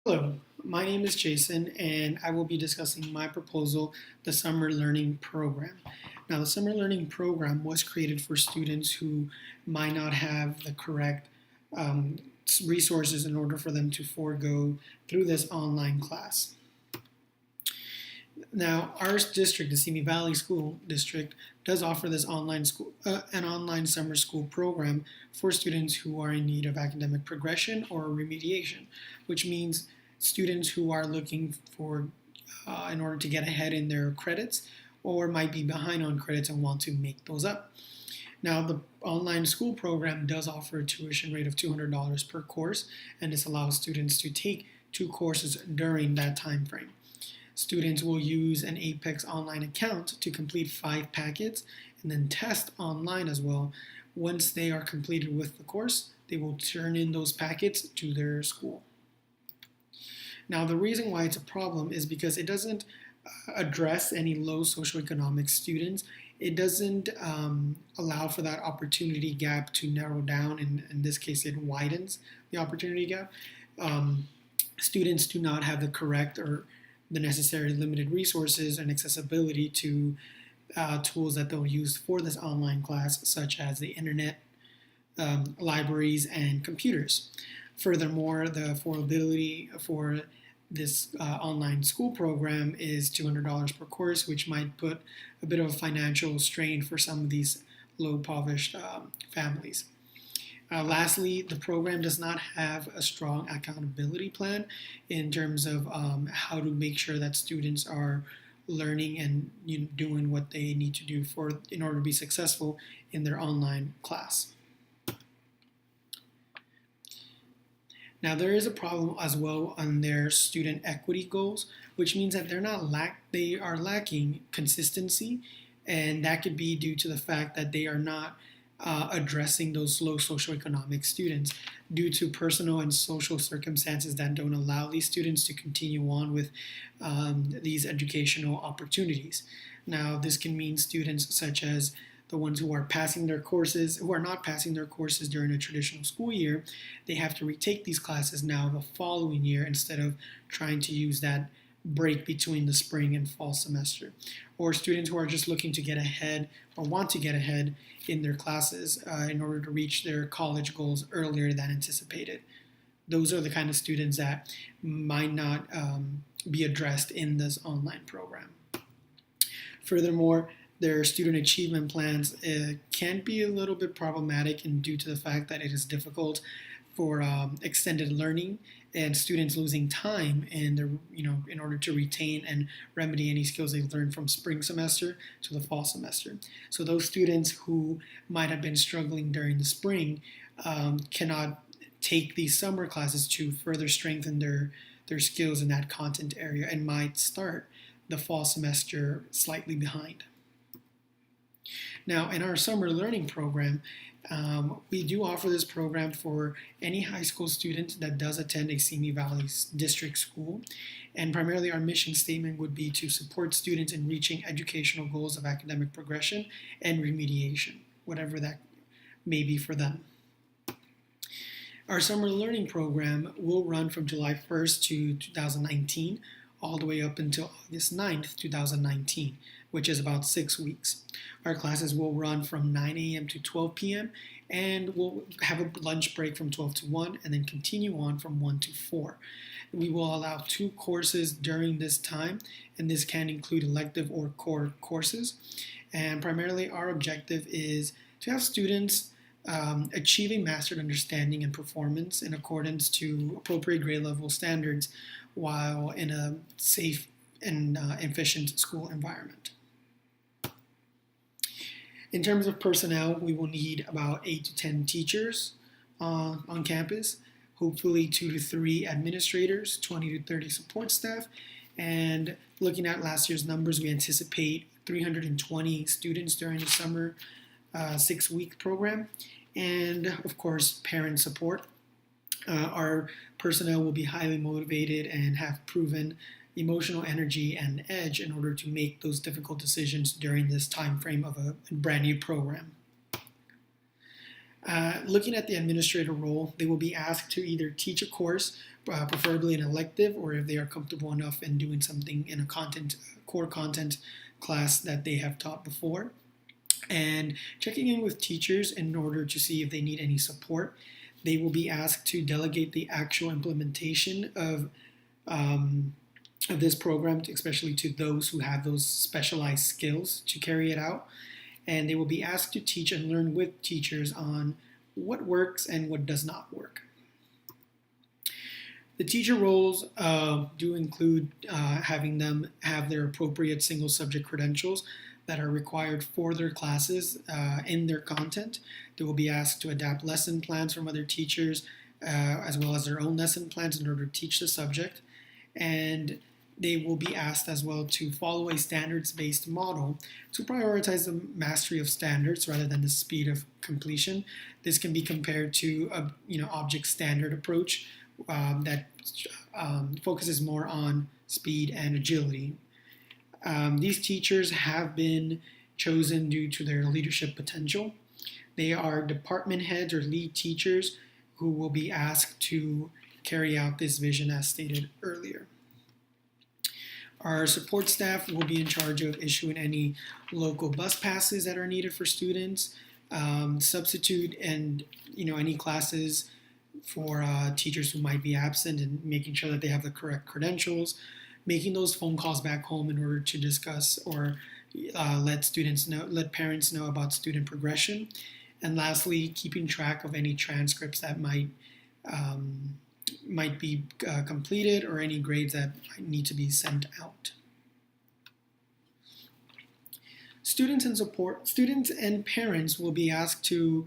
Hello, my name is Jason, and I will be discussing my proposal, the Summer Learning Program. Now, the Summer Learning Program was created for students who might not have the correct um, resources in order for them to forego through this online class. Now, our district, the Simi Valley School District, does offer this an online summer school program for students who are in need of academic progression or remediation, which means students who are looking for, in order to get ahead in their credits, or might be behind on credits and want to make those up. Now, the online school program does offer a tuition rate of $200 per course, and this allows students to take two courses during that time frame. Students will use an Apex online account to complete 5 packets and then test online as well. Once they are completed with the course, they will turn in those packets to their school. Now, the reason why it's a problem is because it doesn't address any low socioeconomic students. It doesn't allow for that opportunity gap to narrow down. In this case, it widens the opportunity gap. Students do not have the correct or the necessary limited resources and accessibility to tools that they'll use for this online class, such as the internet, libraries, and computers. Furthermore, the affordability for this online school program is $200 per course, which might put a bit of a financial strain for some of these low impoverished families. Lastly, the program does not have a strong accountability plan in terms of how to make sure that students are learning and doing what they need to do in order to be successful in their online class. Now, there is a problem as well on their student equity goals, which means that they are lacking consistency, and that could be due to the fact that they are not addressing those low socioeconomic students due to personal and social circumstances that don't allow these students to continue on with these educational opportunities. Now, this can mean students such as the ones who are not passing their courses during a traditional school year. They have to retake these classes now the following year instead of trying to use that break between the spring and fall semester. Or students who are just looking to get ahead or want to get ahead in their classes in order to reach their college goals earlier than anticipated. Those are the kind of students that might not be addressed in this online program. Furthermore, their student achievement plans can be a little bit problematic and due to the fact that it is difficult for extended learning and students losing time in order to retain and remedy any skills they've learned from spring semester to the fall semester. So those students who might have been struggling during the spring cannot take these summer classes to further strengthen their skills in that content area and might start the fall semester slightly behind. Now, in our summer learning program, we do offer this program for any high school student that does attend a Simi Valley district school. And primarily our mission statement would be to support students in reaching educational goals of academic progression and remediation, whatever that may be for them. Our summer learning program will run from July 1st to 2019 all the way up until August 9th, 2019, which is about 6 weeks. Our classes will run from 9 a.m. to 12 p.m. and we'll have a lunch break from 12 to 1 and then continue on from 1 to 4. We will allow 2 courses during this time, and this can include elective or core courses. And primarily our objective is to have students achieving mastered understanding and performance in accordance to appropriate grade level standards while in a safe and efficient school environment. In terms of personnel, we will need about 8 to 10 teachers on campus, hopefully 2 to 3 administrators, 20 to 30 support staff, and looking at last year's numbers, we anticipate 320 students during the summer 6-week program, and of course, parent support. Our personnel will be highly motivated and have proven emotional energy and edge in order to make those difficult decisions during this time frame of a brand new program. Looking at the administrator role, they will be asked to either teach a course, preferably an elective, or if they are comfortable enough in doing something in a core content class that they have taught before, and checking in with teachers in order to see if they need any support. They will be asked to delegate the actual implementation of this program, especially to those who have those specialized skills to carry it out. And they will be asked to teach and learn with teachers on what works and what does not work. The teacher roles do include having them have their appropriate single subject credentials that are required for their classes in their content. They will be asked to adapt lesson plans from other teachers as well as their own lesson plans in order to teach the subject. And they will be asked as well to follow a standards-based model to prioritize the mastery of standards rather than the speed of completion. This can be compared to a object standard approach that focuses more on speed and agility. These teachers have been chosen due to their leadership potential. They are department heads or lead teachers who will be asked to carry out this vision as stated earlier. Our support staff will be in charge of issuing any local bus passes that are needed for students, substitute and any classes for teachers who might be absent, and making sure that they have the correct credentials, making those phone calls back home in order to discuss or let parents know about student progression, and lastly, keeping track of any transcripts that might be completed or any grades that might need to be sent out. Students and parents will be asked to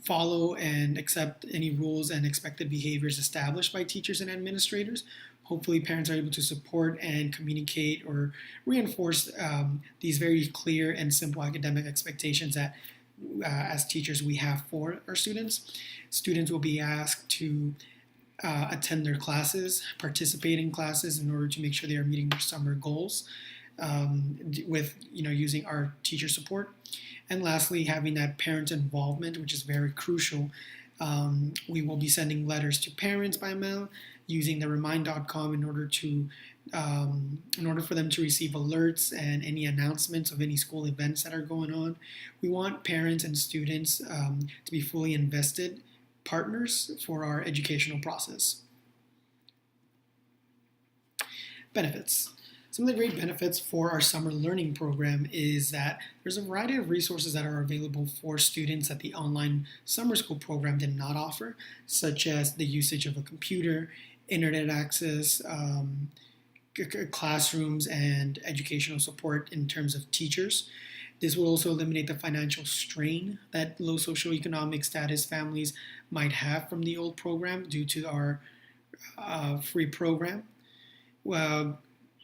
follow and accept any rules and expected behaviors established by teachers and administrators. Hopefully parents are able to support and communicate or reinforce these very clear and simple academic expectations that as teachers we have for our students. Students will be asked to attend their classes, participate in classes in order to make sure they are meeting their summer goals with using our teacher support. And lastly, having that parent involvement, which is very crucial. We will be sending letters to parents by mail using the remind.com in order for them to receive alerts and any announcements of any school events that are going on. We want parents and students to be fully invested partners for our educational process. Benefits. Some of the great benefits for our summer learning program is that there's a variety of resources that are available for students that the online summer school program did not offer, such as the usage of a computer, internet access, classrooms, and educational support in terms of teachers. This will also eliminate the financial strain that low socioeconomic status families might have from the old program due to our free program.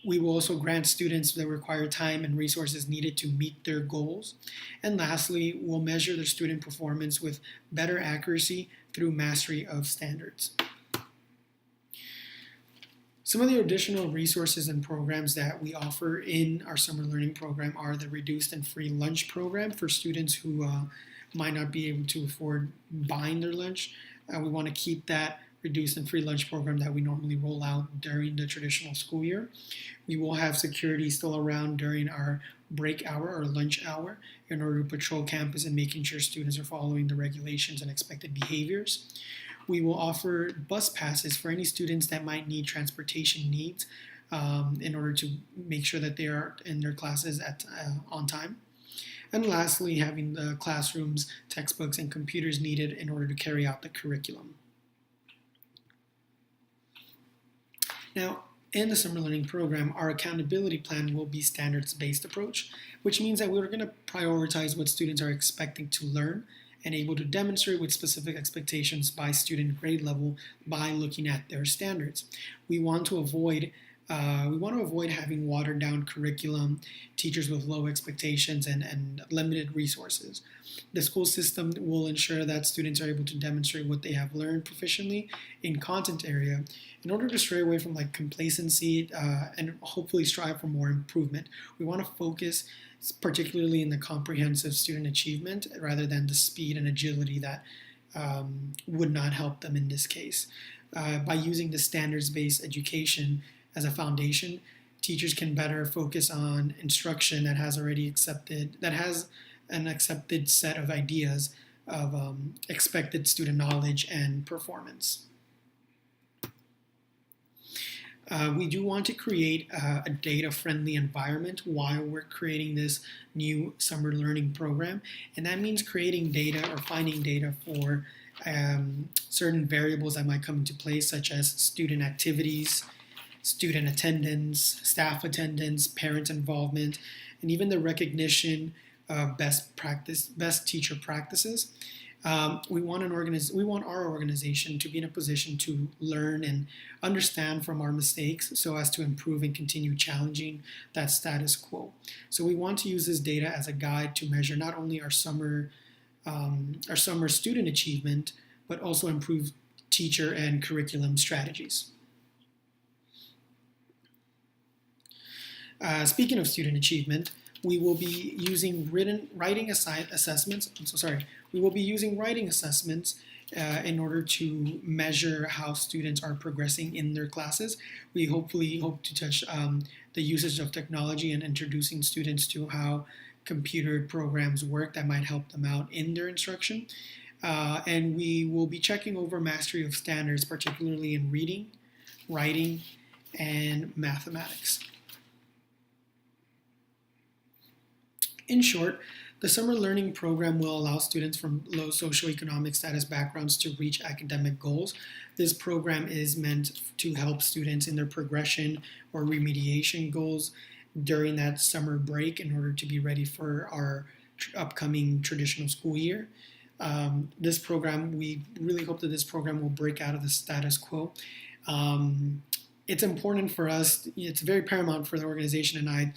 We will also grant students the required time and resources needed to meet their goals. And lastly, we'll measure their student performance with better accuracy through mastery of standards. Some of the additional resources and programs that we offer in our summer learning program are the reduced and free lunch program for students who might not be able to afford buying their lunch. We want to keep that reduced and free lunch program that we normally roll out during the traditional school year. We will have security still around during our break hour or lunch hour in order to patrol campus and making sure students are following the regulations and expected behaviors. We will offer bus passes for any students that might need transportation needs in order to make sure that they are in their classes on time. And lastly, having the classrooms, textbooks, and computers needed in order to carry out the curriculum. Now, in the summer learning program, our accountability plan will be standards-based approach, which means that we're going to prioritize what students are expecting to learn and able to demonstrate with specific expectations by student grade level by looking at their standards. We want to avoid We want to avoid having watered down curriculum, teachers with low expectations, and limited resources. The school system will ensure that students are able to demonstrate what they have learned proficiently in content area in order to stray away from like complacency and hopefully strive for more improvement. We want to focus particularly in the comprehensive student achievement rather than the speed and agility that would not help them in this case. By using the standards-based education as a foundation, teachers can better focus on instruction that has an accepted set of ideas of expected student knowledge and performance. We do want to create a data-friendly environment while we're creating this new summer learning program, and that means creating data or finding data for certain variables that might come into play, such as student activities, student attendance, staff attendance, parent involvement, and even the recognition of best teacher practices. We want our organization to be in a position to learn and understand from our mistakes so as to improve and continue challenging that status quo. So we want to use this data as a guide to measure not only our summer student achievement, but also improve teacher and curriculum strategies. Speaking of student achievement, we will be using writing assessments. We will be using writing assessments in order to measure how students are progressing in their classes. We hopefully hope to touch the usage of technology and introducing students to how computer programs work that might help them out in their instruction. And we will be checking over mastery of standards, particularly in reading, writing, and mathematics. In short, the summer learning program will allow students from low socioeconomic status backgrounds to reach academic goals. This program is meant to help students in their progression or remediation goals during that summer break in order to be ready for our upcoming traditional school year. This program, we really hope that this program will break out of the status quo. It's important for us, it's very paramount for the organization and I,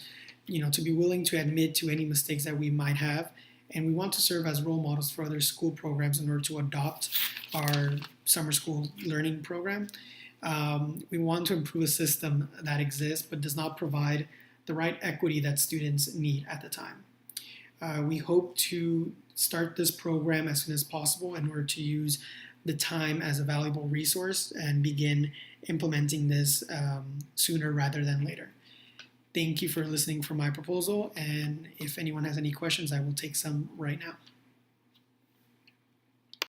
to be willing to admit to any mistakes that we might have. And we want to serve as role models for other school programs in order to adopt our summer school learning program. We want to improve a system that exists but does not provide the right equity that students need at the time. We hope to start this program as soon as possible in order to use the time as a valuable resource and begin implementing this sooner rather than later. Thank you for listening for my proposal, and if anyone has any questions, I will take some right now.